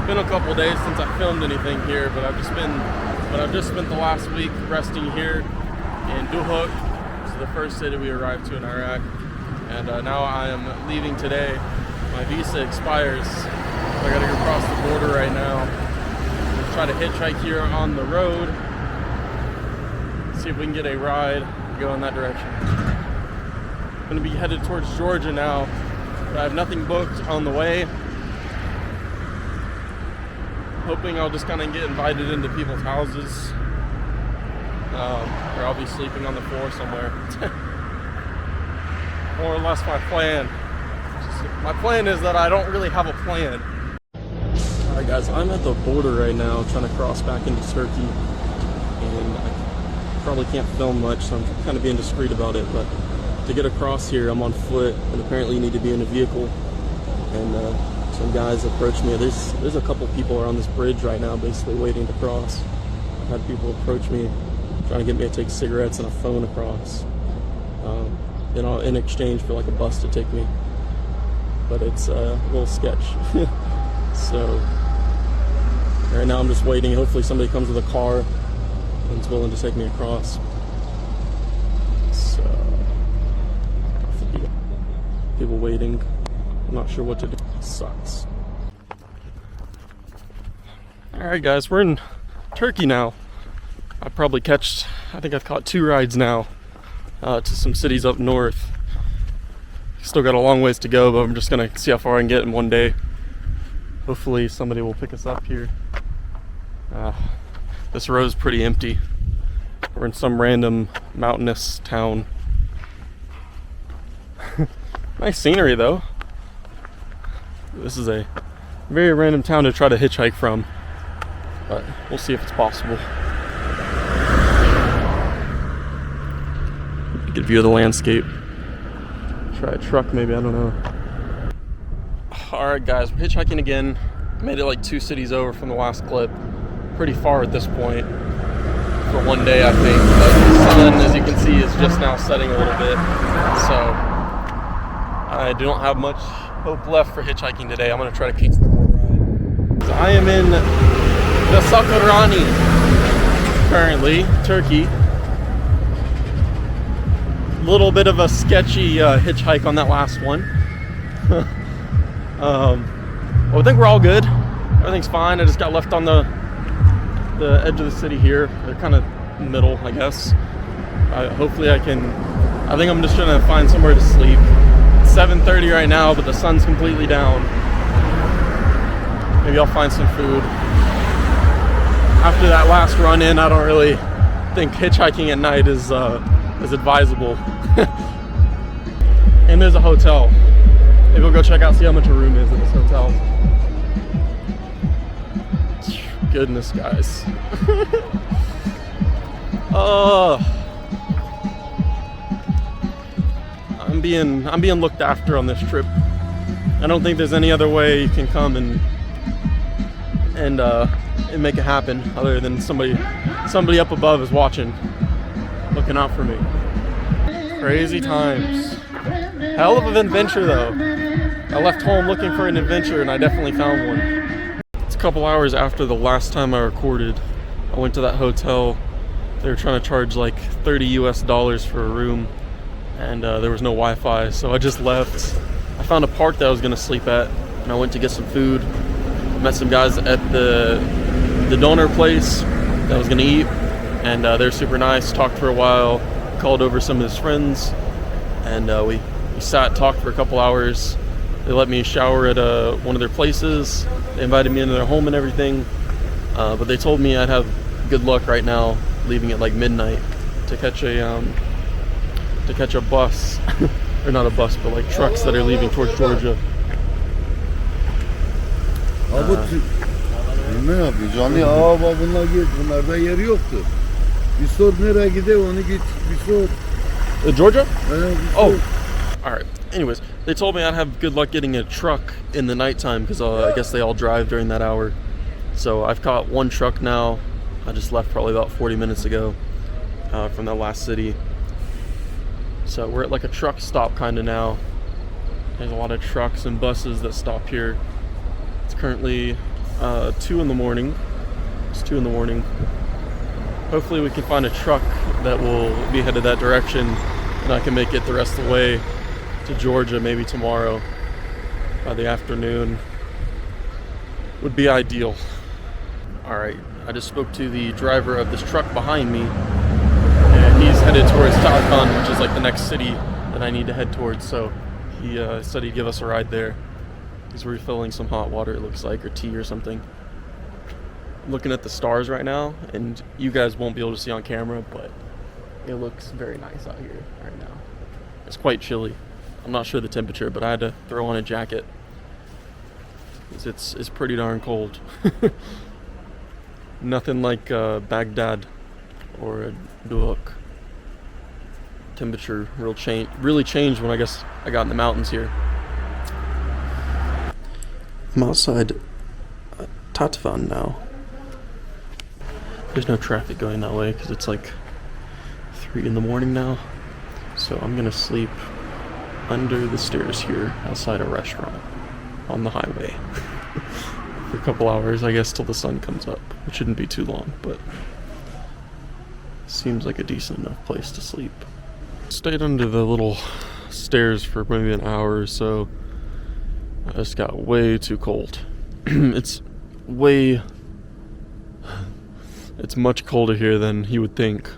It's been a couple days since I filmed anything here, but I've just spent the last week resting here in Duhok. This is the first city we arrived to in Iraq, and now I am leaving today. My visa expires, so I gotta go across the border right now. Try to hitchhike here on the road. See if we can get a ride, go in that direction. I'm gonna be headed towards Georgia now, but I have nothing booked on the way. Hoping I'll just kind of get invited into people's houses, or I'll be sleeping on the floor somewhere. More or less my plan. My plan is that I don't really have a plan. Alright guys, I'm at the border right now trying to cross back into Turkey, and I probably can't film much, so I'm kind of being discreet about it, but to get across here I'm on foot, and apparently you need to be in a vehicle, and some guys approached me. There's a couple people around this bridge right now basically waiting to cross. I've had people approach me trying to get me to take cigarettes and a phone across, in exchange for like a bus to take me, but it's a little sketch. So right now I'm just waiting. Hopefully somebody comes with a car and is willing to take me across. So people waiting. I'm not sure what to do. It sucks. Alright guys, we're in Turkey now. I think I've caught 2 rides now to some cities up north. Still got a long ways to go, but I'm just gonna see how far I can get in one day. Hopefully somebody will pick us up here. This road's pretty empty. We're in some random mountainous town. Nice scenery though. This is a very random town to try to hitchhike from, but we'll see if it's possible. Good view of the landscape. Try a truck maybe, I don't know. Alright guys, we're hitchhiking again. Made it like 2 cities over from the last clip. Pretty far at this point for one day, I think. But the sun, as you can see, is just now setting a little bit. So I don't have much hope left for hitchhiking today. I'm gonna try to catch one more ride. So I am in the Sakarani currently, Turkey. Little bit of a sketchy hitchhike on that last one. Well, I think we're all good. Everything's fine. I just got left on the edge of the city here. They're kind of middle, I guess. Hopefully I think I'm just trying to find somewhere to sleep. 7:30 right now, but the sun's completely down. Maybe I'll find some food. After that last run in, I don't really think hitchhiking at night is advisable. And there's a hotel. Maybe we'll go check out, see how much a room is in this hotel. Goodness, guys. I'm being looked after on this trip. I don't think there's any other way you can come and make it happen other than somebody up above is watching, looking out for me. Crazy times. Hell of an adventure though. I left home looking for an adventure and I definitely found one. It's a couple hours after the last time I recorded. I went to that hotel. They were trying to charge like $30 US for a room, and there was no Wi-Fi, so I just left. I found a park that I was gonna sleep at, and I went to get some food. Met some guys at the donor place that I was gonna eat, and they're super nice. Talked for a while, called over some of his friends, and we sat, talked for a couple hours. They let me shower at one of their places. They invited me into their home and everything, but they told me I'd have good luck right now leaving at like midnight to catch a bus. Or not a bus, but like trucks that are leaving towards Georgia. Ne yapıyor? Canlı bunlar git. Bunlarda yeri yoktu. Bir sor nereye gidiyor onu git. Bir sor. Georgia? Oh. Alright. Anyways, they told me I'd have good luck getting a truck in the nighttime because I guess they all drive during that hour. So I've caught one truck now. I just left probably about 40 minutes ago from that last city. So we're at like a truck stop kind of now. There's a lot of trucks and buses that stop here. It's currently 2 in the morning. It's 2 in the morning. Hopefully we can find a truck that will be headed that direction, and I can make it the rest of the way to Georgia maybe tomorrow by the afternoon. Would be ideal. Alright, I just spoke to the driver of this truck behind me, and he's headed towards Duhok, which is like the next city that I need to head towards, so he said he'd give us a ride there. He's refilling some hot water, it looks like, or tea or something. I'm looking at the stars right now, and you guys won't be able to see on camera, but it looks very nice out here right now. It's quite chilly. I'm not sure the temperature, but I had to throw on a jacket. It's pretty darn cold. Nothing like Baghdad or Duhok. Temperature really changed when I got in the mountains here. I'm outside Tatvan now. There's no traffic going that way because it's like 3 in the morning now. So I'm gonna sleep under the stairs here outside a restaurant on the highway for a couple hours, I guess, till the sun comes up, which shouldn't be too long, but seems like a decent enough place to sleep. Stayed under the little stairs for maybe an hour or so. I just got way too cold. It's much colder here than you would think.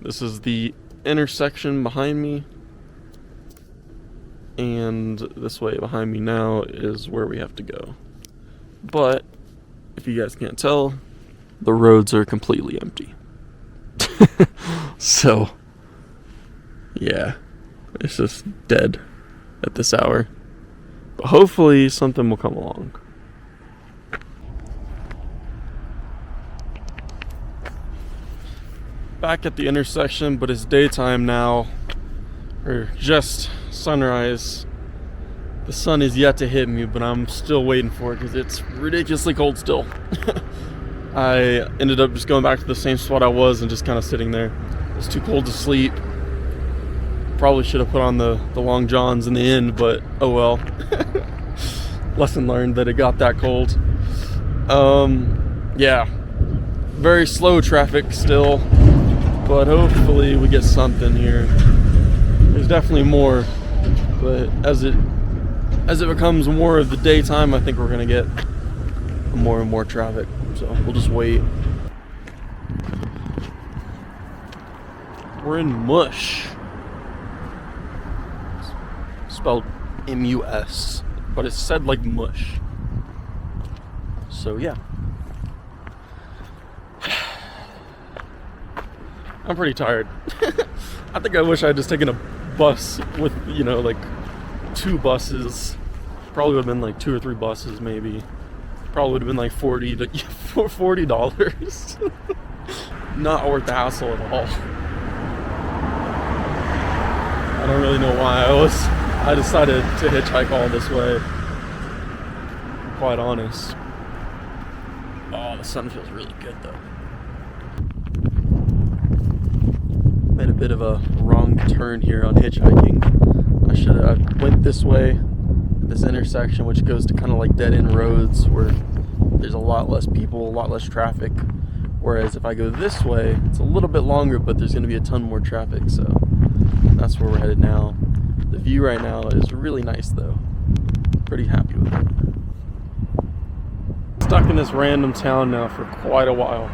This is the intersection behind me, and this way behind me now is where we have to go. But if you guys can't tell, the roads are completely empty. So yeah, it's just dead at this hour. But hopefully something will come along. Back at the intersection, but it's daytime now, or just sunrise. The sun is yet to hit me, but I'm still waiting for it because it's ridiculously cold still. I ended up just going back to the same spot I was and just kind of sitting there. It's too cold to sleep. Probably should have put on the long johns in the end, but oh well. Lesson learned that it got that cold. Yeah, very slow traffic still, but hopefully we get something here. There's definitely more, but as it becomes more of the daytime, I think we're gonna get more and more traffic, so we'll just wait. We're in Mush, spelled M-U-S, but it's said like mush. So yeah, I'm pretty tired. I think I wish I had just taken a bus with, you know, like 2 buses. Probably would have been like 2 or 3 buses maybe. Probably would have been like $40. Not worth the hassle at all. I don't really know why I decided to hitchhike all this way. I'm quite honest. Oh, the sun feels really good though. Made a bit of a wrong turn here on hitchhiking. I went this way, this intersection, which goes to kind of like dead end roads where there's a lot less people, a lot less traffic. Whereas if I go this way, it's a little bit longer, but there's going to be a ton more traffic. So that's where we're headed now. The view right now is really nice though. Pretty happy with it. Stuck in this random town now for quite a while.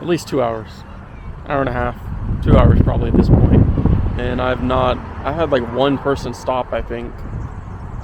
At least 2 hours. Hour and a half. 2 hours probably at this point. And I've had like 1 person stop, I think.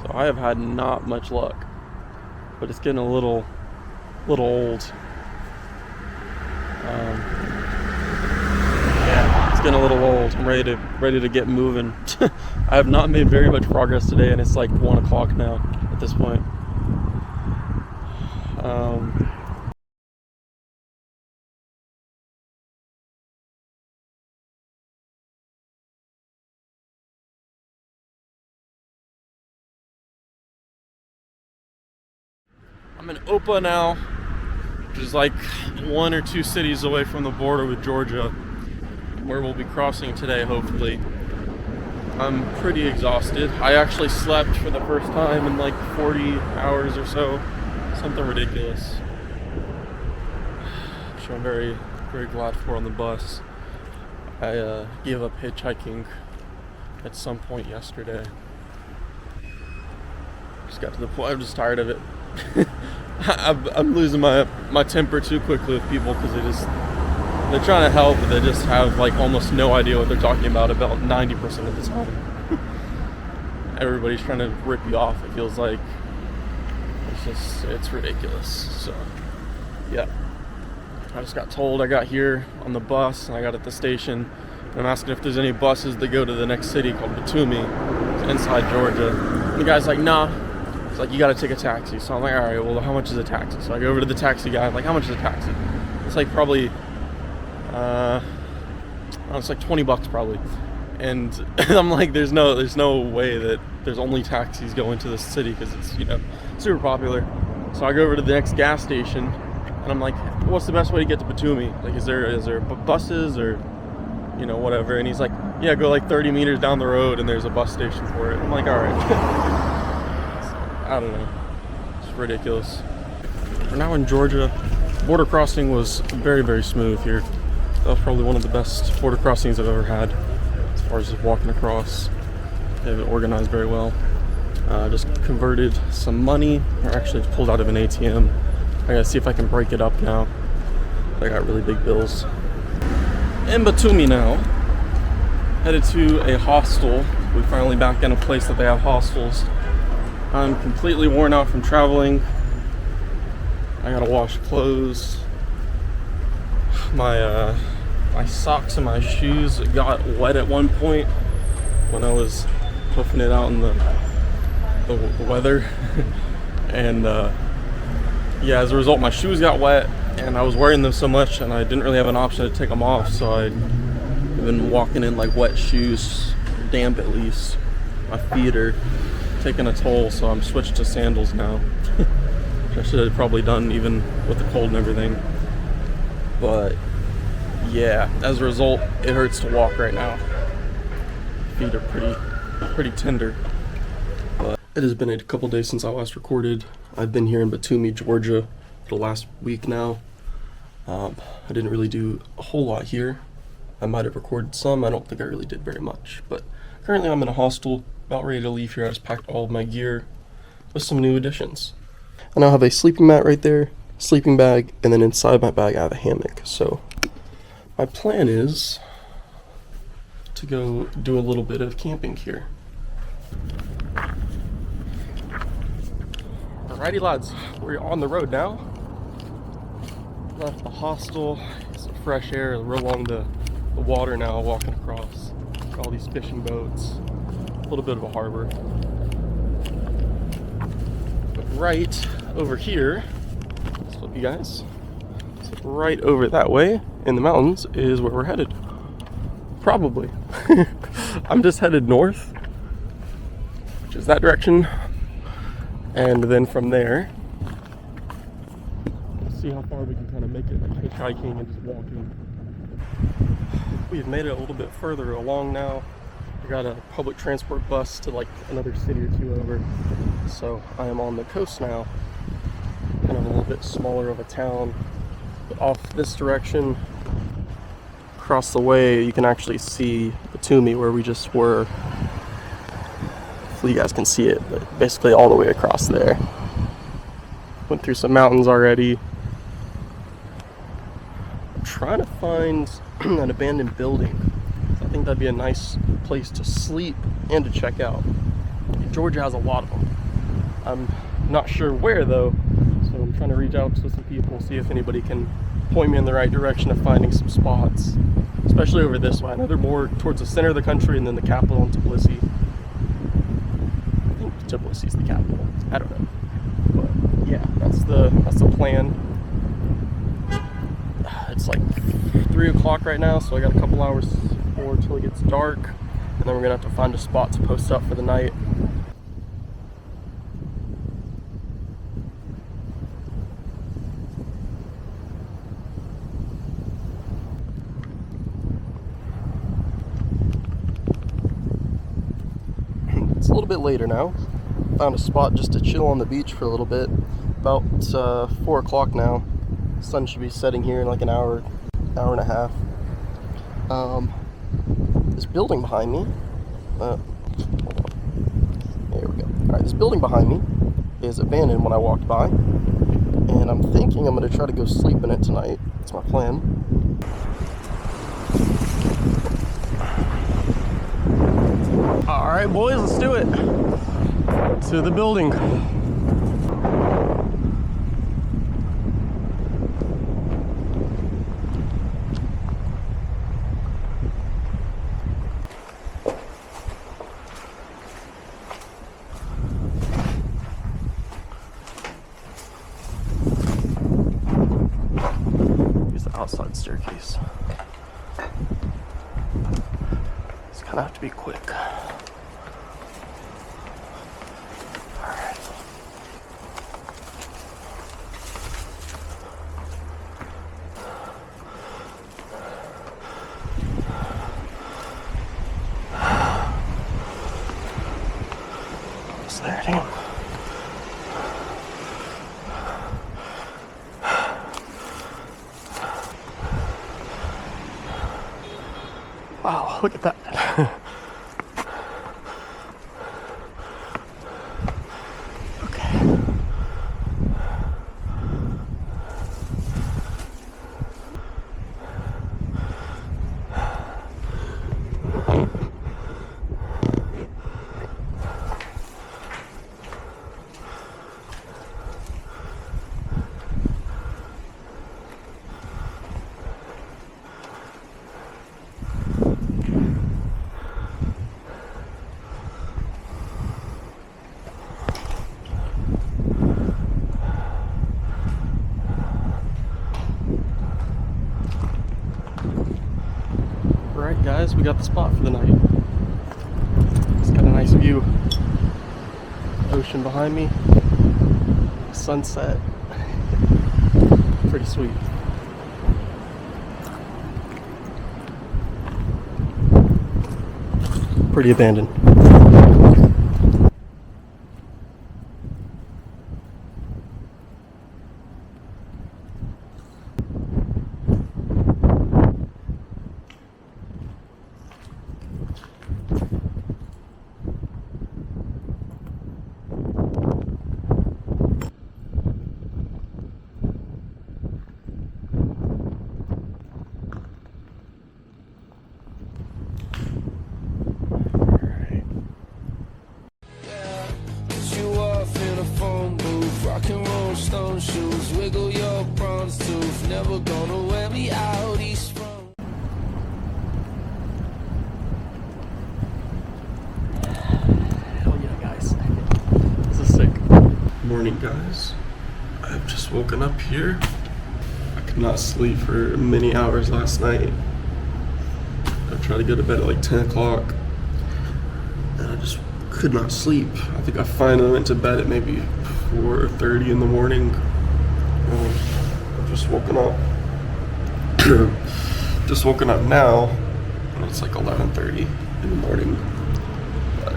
So I have had not much luck. But it's getting a little old. Yeah, it's getting a little old. I'm ready to get moving. I have not made very much progress today, and it's like 1 o'clock now at this point. I'm in Opa now, which is like 1 or 2 cities away from the border with Georgia, where we'll be crossing today, hopefully. I'm pretty exhausted. I actually slept for the first time in like 40 hours or so. Something ridiculous. Which I'm very, very glad for on the bus. I gave up hitchhiking at some point yesterday. Just got to the point, I'm just tired of it. I'm losing my temper too quickly with people because they're trying to help, but they just have like almost no idea what they're talking about 90% of the time. Everybody's trying to rip you off, it feels like. It's ridiculous. So, yeah. I just got told I got here on the bus and I got at the station. And I'm asking if there's any buses that go to the next city called Batumi. It's inside Georgia. And the guy's like, nah. It's like, you gotta take a taxi. So I'm like, alright, well, how much is a taxi? So I go over to the taxi guy. I'm like, how much is a taxi? It's like probably, it's like $20 probably. And I'm like, there's no way that there's only taxis going to this city because it's, super popular. So I go over to the next gas station and I'm like, what's the best way to get to Batumi? Like, is there buses or, whatever? And he's like, yeah, go like 30 meters down the road and there's a bus station for it. I'm like, all right. I don't know. It's ridiculous. We're now in Georgia. Border crossing was very, very smooth here. That was probably one of the best border crossings I've ever had as far as just walking across. They have it organized very well. Just converted some money, or actually it's pulled out of an ATM. I gotta see if I can break it up now. I got really big bills. In Batumi now. Headed to a hostel. We finally back in a place that they have hostels. I'm completely worn out from traveling. I gotta wash clothes. My socks and my shoes got wet at one point when I was hoofing it out in the weather. And yeah, as a result, my shoes got wet and I was wearing them so much and I didn't really have an option to take them off, so I've been walking in like wet shoes, damp at least. My feet are taking a toll, so I'm switched to sandals now. I should have probably done even with the cold and everything. But yeah, as a result, it hurts to walk right now. Feet are pretty tender. But it has been a couple days since I last recorded. I've been here in Batumi, Georgia for the last week now. I didn't really do a whole lot here. I might have recorded some. I don't think I really did very much. But currently I'm in a hostel, about ready to leave here. I just packed all of my gear with some new additions. I now have a sleeping mat right there, sleeping bag, and then inside my bag I have a hammock. So my plan is to go do a little bit of camping here. Alrighty lads, we're on the road now. Left the hostel, some fresh air, we're along the water now, walking across all these fishing boats. A little bit of a harbor. But right over here, let's flip you guys. So right over that way in the mountains is where we're headed. Probably. I'm just headed north, which is that direction. And then from there, we'll see how far we can kind of make it, like hitchhiking and just walking. We've made it a little bit further along now. We got a public transport bus to like another city or two over. So I am on the coast now, kind of a little bit smaller of a town. But off this direction, across the way, you can actually see Batumi where we just were. Hopefully you guys can see it, but basically all the way across there. Went through some mountains already. I'm trying to find an abandoned building. I think that'd be a nice place to sleep and to check out. Georgia has a lot of them. I'm not sure where though, so I'm trying to reach out to some people, see if anybody can point me in the right direction of finding some spots, especially over this way. I know they're more towards the center of the country and then the capital in Tbilisi. I think Tbilisi is the capital. I don't know, but yeah, that's the plan. It's like 3 o'clock right now, so I got a couple hours more until it gets dark, and then we're gonna have to find a spot to post up for the night. It's a little bit later now. Found a spot just to chill on the beach for a little bit. About 4 o'clock now. Sun should be setting here in like an hour and a half. This building behind me, there we go. Alright, this building behind me is abandoned when I walked by, and I'm thinking I'm going to try to go sleep in it tonight. That's my plan. Alright boys, let's do it. To the building. Outside staircase. Just kind of have to be quick. Alright. Almost there, damn. Wow, look at that. Okay. Alright guys, we got the spot for the night. It's got a nice view. Ocean behind me. Sunset. Pretty sweet. Pretty abandoned. Rock and roll stone shoes, wiggle your bronze tooth. Never gonna wear me out east from. Hell yeah, guys. This is sick. Morning, guys. I've just woken up here. I could not sleep for many hours last night. I tried to go to bed at like 10 o'clock, and I just could not sleep. I think I finally went to bed at maybe 4:30 in the morning. I've just woken up. Just woken up now, and it's like 11:30 in the morning. But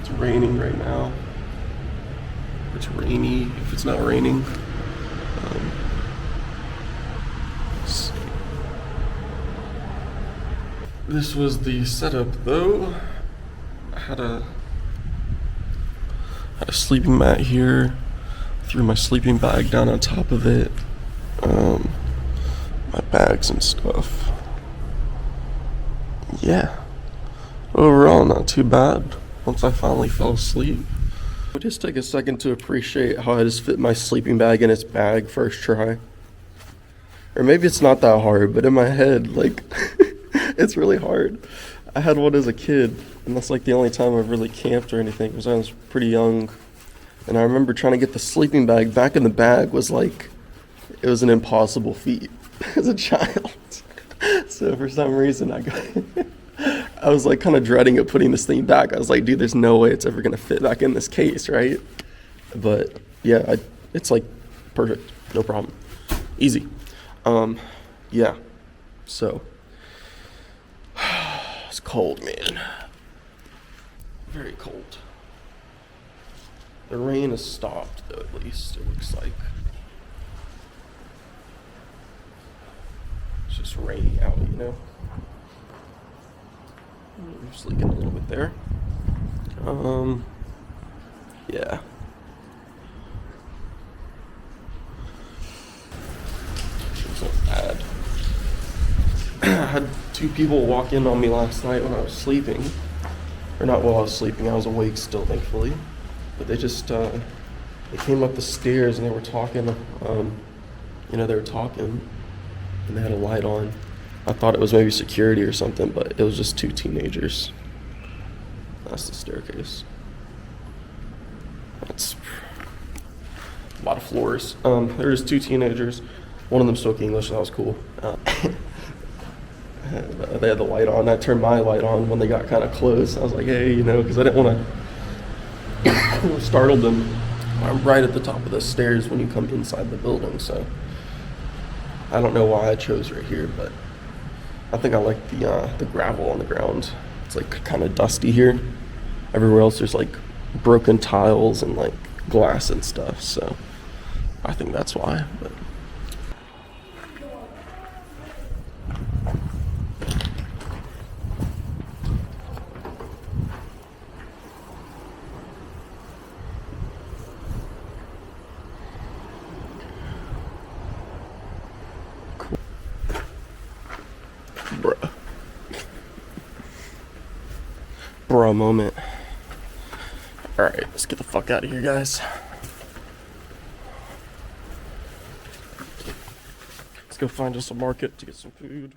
it's raining right now. It's rainy if it's not raining. This was the setup though. I had a sleeping mat here. Threw my sleeping bag down on top of it. My bags and stuff. Yeah. Overall, not too bad. Once I finally fell asleep. I'll just take a second to appreciate how I just fit my sleeping bag in its bag first try. Or maybe it's not that hard, but in my head, like, it's really hard. I had one as a kid, and that's like the only time I've really camped or anything, because I was pretty young. And I remember trying to get the sleeping bag back in the bag was like, it was an impossible feat as a child. So for some reason, I was like kind of dreading it putting this thing back. I was like, dude, there's no way it's ever gonna fit back in this case, right? But yeah, it's like perfect, no problem, easy. Yeah, so it's cold, man, very cold. The rain has stopped, though, at least, it looks like. It's just rainy out, you know? I'm just leaking a little bit there. Yeah. It's not bad. I had 2 people walk in on me last night when I was sleeping. Or not while I was sleeping, I was awake still, thankfully. But they just, they came up the stairs and they were talking, you know, they were talking and they had a light on. I thought it was maybe security or something, but it was just 2 teenagers. That's the staircase. That's a lot of floors. There were just 2 teenagers. One of them spoke English, so that was cool. They had the light on. I turned my light on when they got kind of close. I was like, hey, you know, because I didn't want to startle them. I'm right at the top of the stairs when you come inside the building, so I don't know why I chose right here, but I think I like the gravel on the ground. It's like kind of dusty here. Everywhere else there's like broken tiles and like glass and stuff, so I think that's why. But bruh moment. Alright, let's get the fuck out of here, guys. Let's go find us a market to get some food.